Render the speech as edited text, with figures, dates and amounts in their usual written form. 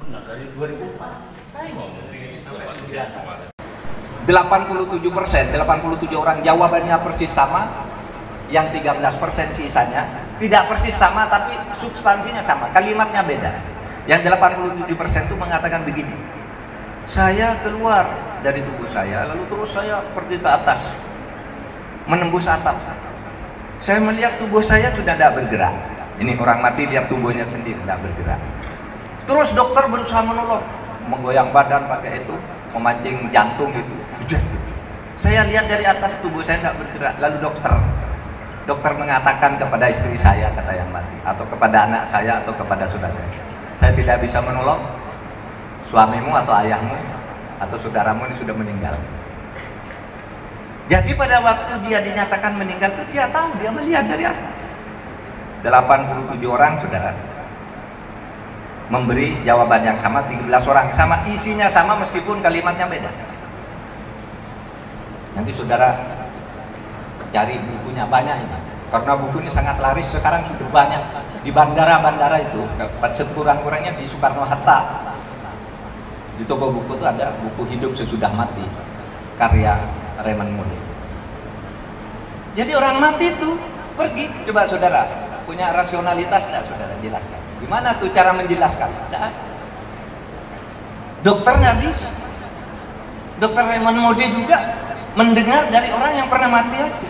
Benar, dari 2004. Saya ngomong sampai 87% orang jawabannya persis sama, yang 13% sisanya tidak persis sama tapi substansinya sama, kalimatnya beda. Yang 87% itu mengatakan begini, saya keluar dari tubuh saya, lalu terus saya pergi ke atas, menembus atap. Saya melihat tubuh saya sudah tidak bergerak. Ini orang mati lihat tubuhnya sendiri tidak bergerak. Terus dokter berusaha menolong, menggoyang badan pakai itu, memancing jantung itu. Saya lihat dari atas tubuh saya tidak bergerak. Lalu dokter mengatakan kepada istri saya, kata yang mati, atau kepada anak saya, atau kepada saudara saya tidak bisa menolong. Suamimu atau ayahmu atau saudaramu ini sudah meninggal. Jadi pada waktu dia dinyatakan meninggal itu dia tahu, dia melihat dari atas. 87 orang saudara memberi jawaban yang sama, 13 orang sama, isinya sama meskipun kalimatnya beda. Nanti saudara cari bukunya, banyak ini, karena buku ini sangat laris sekarang, sudah banyak di bandara-bandara itu, sekurang-kurangnya di Soekarno-Hatta. Di toko buku itu ada buku Hidup Sesudah Mati karya Raymond Moody. Jadi orang mati itu pergi, coba saudara punya rasionalitas nggak, saudara jelaskan gimana tuh cara menjelaskan. Dokter nggak bisa, dokter Raymond Moody juga mendengar dari orang yang pernah mati aja.